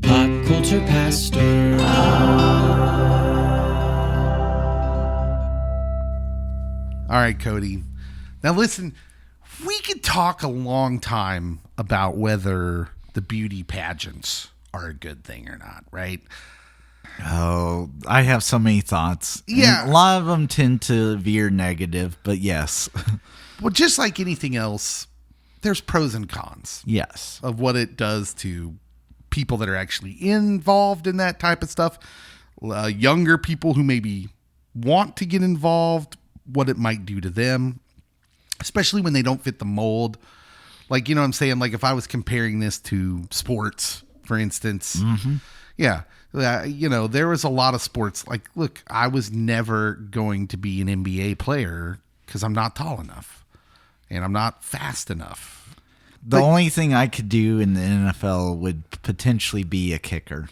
Pop Culture Pastor. All right, Cody. Now listen, we could talk a long time about whether the beauty pageants are a good thing or not, right? Oh, I have so many thoughts. Yeah. And a lot of them tend to veer negative, but yes. Well, just like anything else, there's pros and cons Yes. of what it does to people that are actually involved in that type of stuff. Younger people who maybe want to get involved, what it might do to them, especially when they don't fit the mold. Like, you know what I'm saying? Like if I was comparing this to sports, for instance, yeah, there was a lot of sports. Like, look, I was never going to be an NBA player because I'm not tall enough and I'm not fast enough. The only thing I could do in the NFL would potentially be a kicker.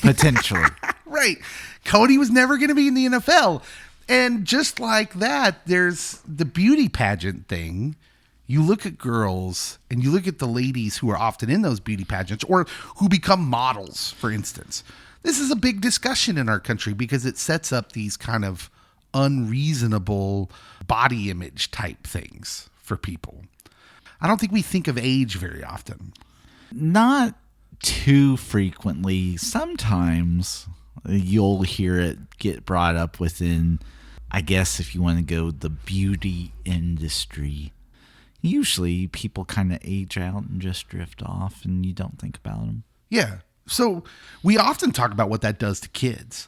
Potentially. Right. Cody was never going to be in the NFL. And just like that, there's the beauty pageant thing. You look at girls and you look at the ladies who are often in those beauty pageants or who become models, for instance. This is a big discussion in our country because it sets up these kind of unreasonable body image type things for people. I don't think we think of age very often. Not too frequently. Sometimes you'll hear it get brought up within, I guess, if you want to go the beauty industry. Usually people kind of age out and just drift off and you don't think about them. Yeah. So we often talk about what that does to kids.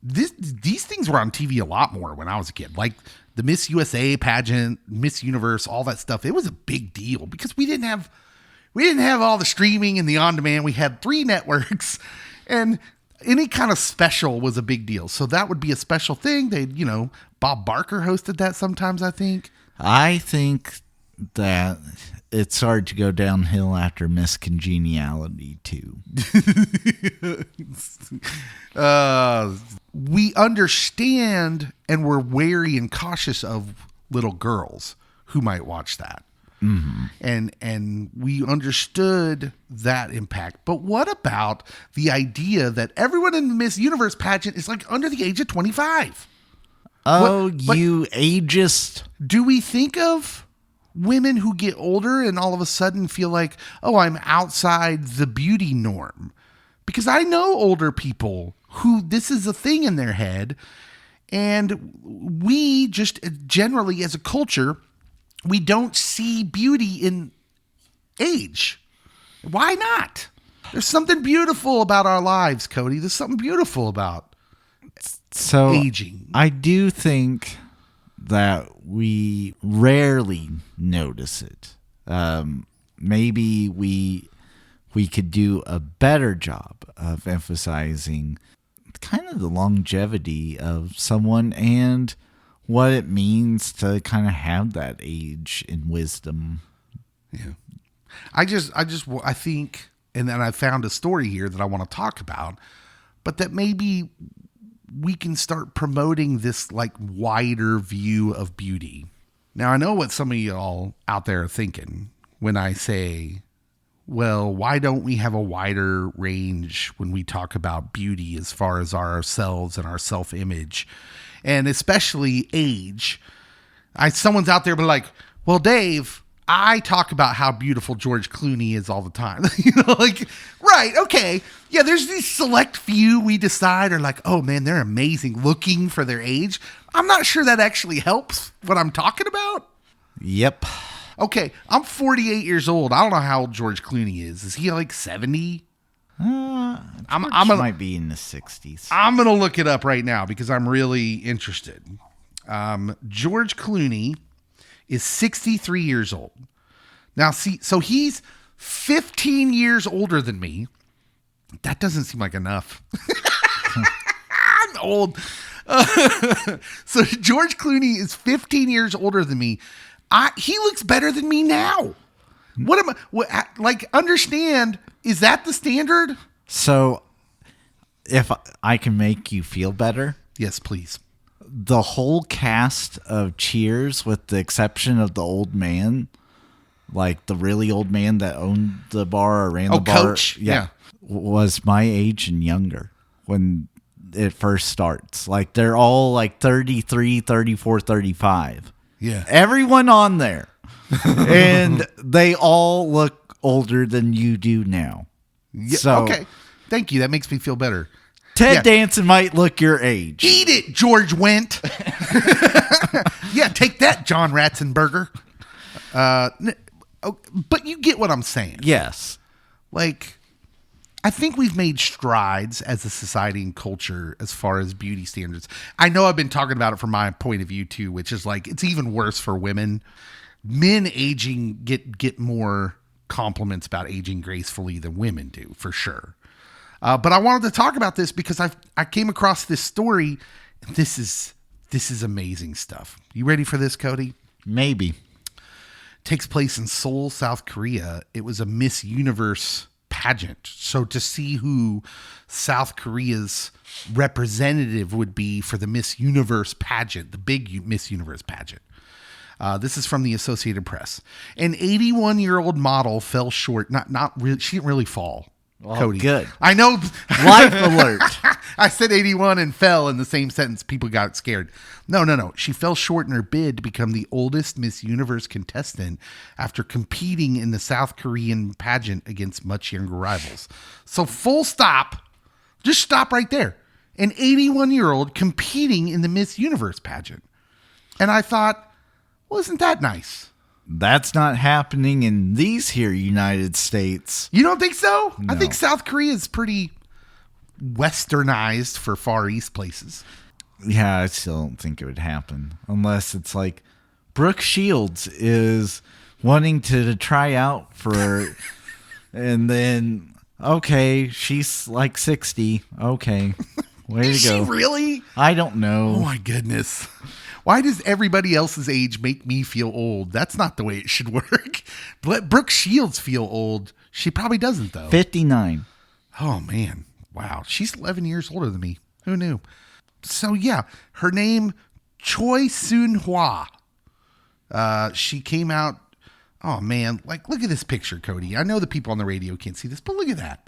These things were on TV a lot more when I was a kid. Like the Miss USA pageant, Miss Universe, all that stuff. It was a big deal because we didn't have all the streaming and the on-demand. We had 3 networks and any kind of special was a big deal. So that would be a special thing. Bob Barker hosted that sometimes, I think. I think that it's hard to go downhill after Miss Congeniality too. We understand and we're wary and cautious of little girls who might watch that. Mm-hmm. And we understood that impact. But what about the idea that everyone in the Miss Universe pageant is like under the age of 25? Oh, you ageist. Do we think of women who get older and all of a sudden feel like, oh, I'm outside the beauty norm? Because I know older people who this is a thing in their head. And we just generally as a culture, we don't see beauty in age. Why not? There's something beautiful about our lives, Cody. There's something beautiful about aging. I do think that we rarely notice it. Maybe we could do a better job of emphasizing kind of the longevity of someone and what it means to kind of have that age and wisdom. Yeah. I think, and then I found a story here that I want to talk about, but that maybe we can start promoting this like wider view of beauty. Now I know what some of y'all out there are thinking when I say, well, why don't we have a wider range when we talk about beauty as far as ourselves and our self-image? And especially age. Someone's out there but like, well, Dave, I talk about how beautiful George Clooney is all the time. Right, okay. Yeah, there's these select few we decide are like, oh man, they're amazing looking for their age. I'm not sure that actually helps what I'm talking about. Yep. Okay, I'm 48 years old. I don't know how old George Clooney is. Is he like 70? Might be in the 60s. I'm going to look it up right now because I'm really interested. George Clooney is 63 years old. Now, see, so he's 15 years older than me. That doesn't seem like enough. I'm old. So George Clooney is 15 years older than me. He looks better than me now. Understand, is that the standard? So, if I can make you feel better. Yes, please. The whole cast of Cheers, with the exception of the old man, like the really old man that owned the bar or ran the bar. Coach. Yeah. was my age and younger when it first starts. Like they're all like 33, 34, 35. Yeah. Everyone on there. And they all look older than you do now. Yeah, So, okay. Thank you. That makes me feel better. Ted Danson might look your age. Eat it, George Wendt. Yeah, take that, John Ratzenberger. But you get what I'm saying. Yes. Like, I think we've made strides as a society and culture as far as beauty standards. I know I've been talking about it from my point of view too, which is like it's even worse for women. Men aging get more compliments about aging gracefully than women do, for sure. But I wanted to talk about this because I came across this story. This is amazing stuff. You ready for this, Cody? Maybe. Takes place in Seoul, South Korea. It was a Miss Universe pageant. So to see who South Korea's representative would be for the Miss Universe pageant, the big Miss Universe pageant. This is from the Associated Press. An 81-year-old model fell short. Not really. She didn't really fall. Well, Cody. good. I know. Life alert. I said 81 and fell in the same sentence. People got scared. No. She fell short in her bid to become the oldest Miss Universe contestant after competing in the South Korean pageant against much younger rivals. So full stop. Just stop right there. An 81-year-old competing in the Miss Universe pageant. And I thought, well, isn't that nice? That's not happening in these here United States. You don't think so? No. I think South Korea is pretty westernized for Far East places. Yeah, I still don't think it would happen unless it's like Brooke Shields is wanting to try out for, and then, okay, she's like 60. Okay, way to go. Is she really? I don't know. Oh my goodness. Why does everybody else's age make me feel old? That's not the way it should work. Let Brooke Shields feel old. She probably doesn't, though. 59. Oh, man. Wow. She's 11 years older than me. Who knew? So, yeah. Her name, Choi Soon-hwa. She came out. Oh, man. Like, look at this picture, Cody. I know the people on the radio can't see this, but look at that.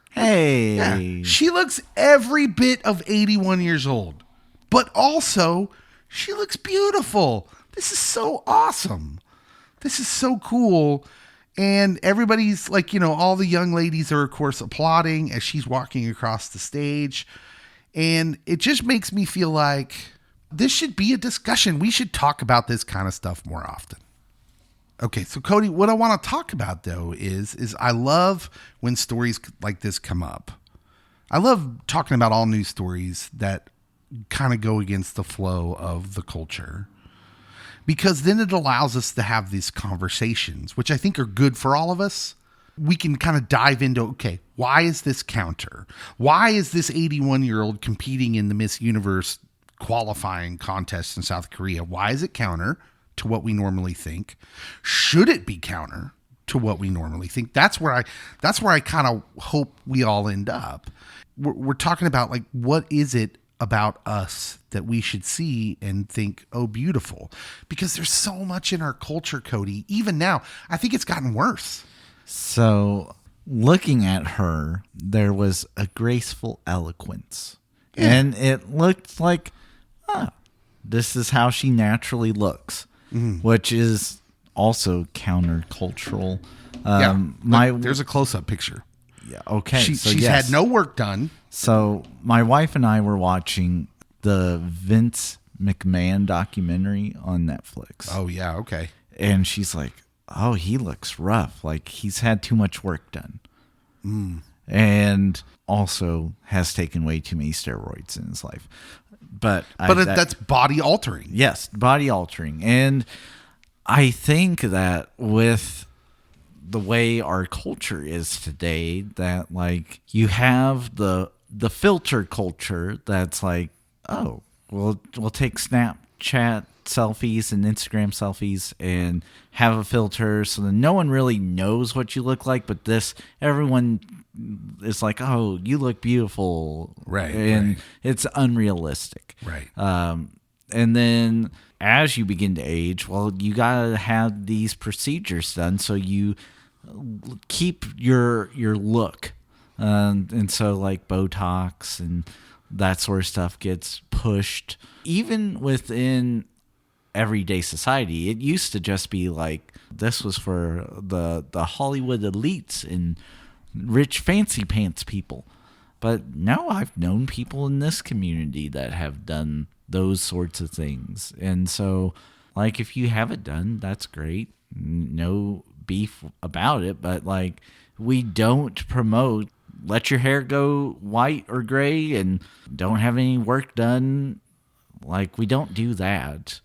Hey. Yeah. She looks every bit of 81 years old. But also, she looks beautiful. This is so awesome. This is so cool. And everybody's like, all the young ladies are, of course, applauding as she's walking across the stage. And it just makes me feel like this should be a discussion. We should talk about this kind of stuff more often. Okay, so Cody, what I want to talk about, though, is I love when stories like this come up. I love talking about all news stories that kind of go against the flow of the culture, because then it allows us to have these conversations, which I think are good for all of us. We can kind of dive into, okay, why is this counter? Why is this 81-year-old competing in the Miss Universe qualifying contest in South Korea? Why is it counter to what we normally think? Should it be counter to what we normally think? That's where I kind of hope we all end up. We're talking about, like, what is it about us that we should see and think, oh, beautiful? Because there's so much in our culture, Cody. Even now, I think it's gotten worse. So looking at her, there was a graceful eloquence. Yeah. And it looked like, this is how she naturally looks, which is also countercultural. There's a close-up picture. Yeah. Okay. She's had no work done. So my wife and I were watching the Vince McMahon documentary on Netflix. Oh, yeah. Okay. And she's like, oh, he looks rough. Like he's had too much work done. And also has taken way too many steroids in his life. But that's body altering. Yes, body altering. And I think that with the way our culture is today, that like you have the filter culture that's like, oh, we'll take Snapchat selfies and Instagram selfies and have a filter so that no one really knows what you look like, but everyone is like, oh, you look beautiful. Right. And it's unrealistic. Right. And then as you begin to age, well, you gotta have these procedures done so you keep your look And so like Botox and that sort of stuff gets pushed even within everyday society. It used to just be like this was for the Hollywood elites and rich fancy pants people. But now I've known people in this community that have done those sorts of things. And so, like, if you have it done, that's great. No beef about it. But, like, we don't promote let your hair go white or gray and don't have any work done. Like, we don't do that.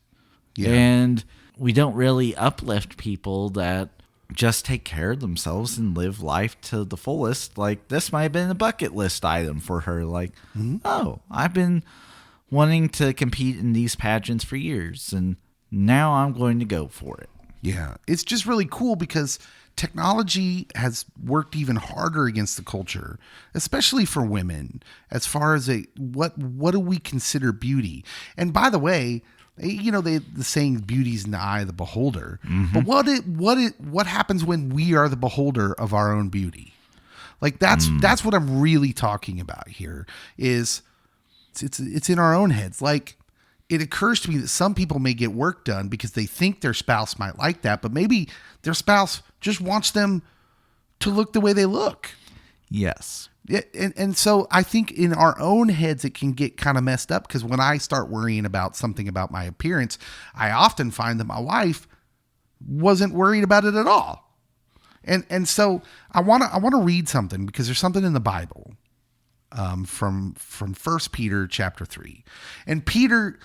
Yeah. And we don't really uplift people that just take care of themselves and live life to the fullest. Like, this might have been a bucket list item for her. Like, oh, I've been wanting to compete in these pageants for years, and now I'm going to go for it. Yeah, it's just really cool because technology has worked even harder against the culture, especially for women, as far as what do we consider beauty? And by the way, you know, the saying beauty's in the eye of the beholder. But what happens when we are the beholder of our own beauty? Like that's what I'm really talking about here is it's in our own heads. Like, it occurs to me that some people may get work done because they think their spouse might like that, but maybe their spouse just wants them to look the way they look. Yes. Yeah, and so I think in our own heads, it can get kind of messed up because when I start worrying about something about my appearance, I often find that my wife wasn't worried about it at all. And so I want to read something because there's something in the Bible from 1 Peter chapter 3. And Peter,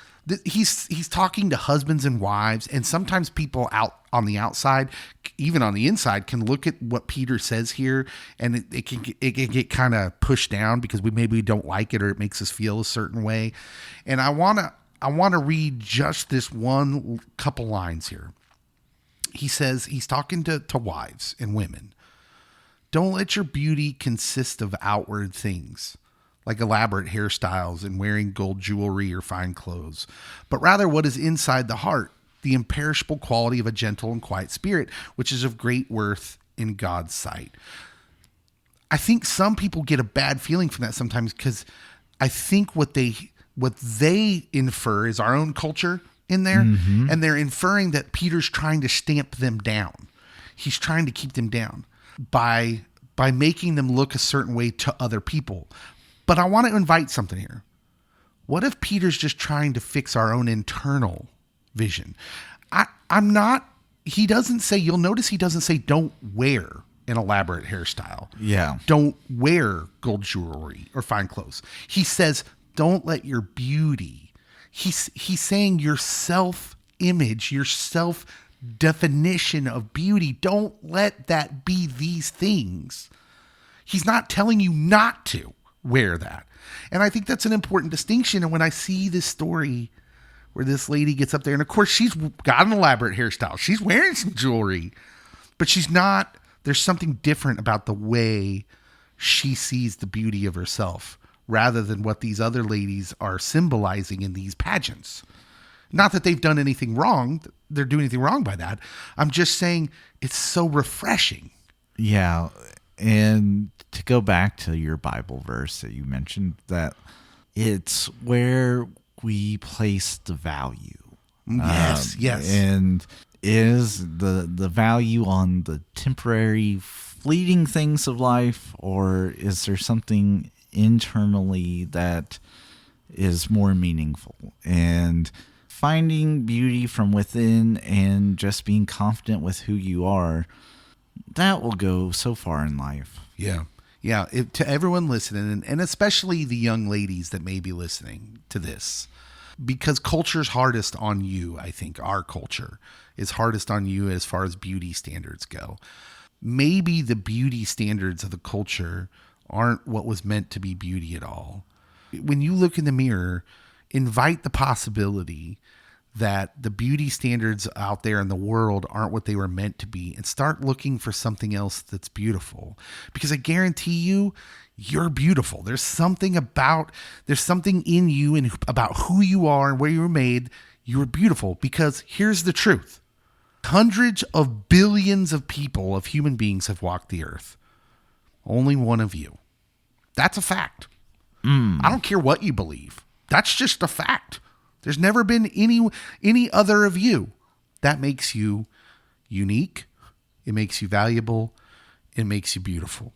he's talking to husbands and wives, and sometimes people out on the outside, even on the inside, can look at what Peter says here, and it can get kind of pushed down because we maybe don't like it or it makes us feel a certain way. And I want to read just this one couple lines here. He says, he's talking to wives and women. Don't let your beauty consist of outward things, like elaborate hairstyles and wearing gold jewelry or fine clothes, but rather what is inside the heart, the imperishable quality of a gentle and quiet spirit, which is of great worth in God's sight. I think some people get a bad feeling from that sometimes because I think what they infer is our own culture in there, and they're inferring that Peter's trying to stamp them down. He's trying to keep them down by making them look a certain way to other people. But I want to invite something here. What if Peter's just trying to fix our own internal vision? He doesn't say, you'll notice he doesn't say don't wear an elaborate hairstyle. Yeah. Don't wear gold jewelry or fine clothes. He says, don't let your beauty. He's saying your self-image, your self-definition of beauty, don't let that be these things. He's not telling you not to wear that. And I think that's an important distinction. And when I see this story where this lady gets up there, and of course she's got an elaborate hairstyle, she's wearing some jewelry, but she's not, there's something different about the way she sees the beauty of herself rather than what these other ladies are symbolizing in these pageants. Not that they've done anything wrong. They're doing anything wrong by that. I'm just saying it's so refreshing. Yeah. And to go back to your Bible verse that you mentioned, that it's where we place the value. Yes. And is the value on the temporary fleeting things of life, or is there something internally that is more meaningful? And finding beauty from within and just being confident with who you are, that will go so far in life. Yeah. Yeah. To everyone listening, and especially the young ladies that may be listening to this, because culture's hardest on you. I think our culture is hardest on you as far as beauty standards go. Maybe the beauty standards of the culture aren't what was meant to be beauty at all. When you look in the mirror, invite the possibility that the beauty standards out there in the world aren't what they were meant to be, and start looking for something else that's beautiful. Because I guarantee you, you're beautiful. There's something in you and about who you are and where you were made. You're beautiful because here's the truth. Hundreds of billions of people, of human beings, have walked the earth. Only one of you That's a fact. I don't care what you believe. That's just a fact. There's never been any other of you. That makes you unique. It makes you valuable. It makes you beautiful.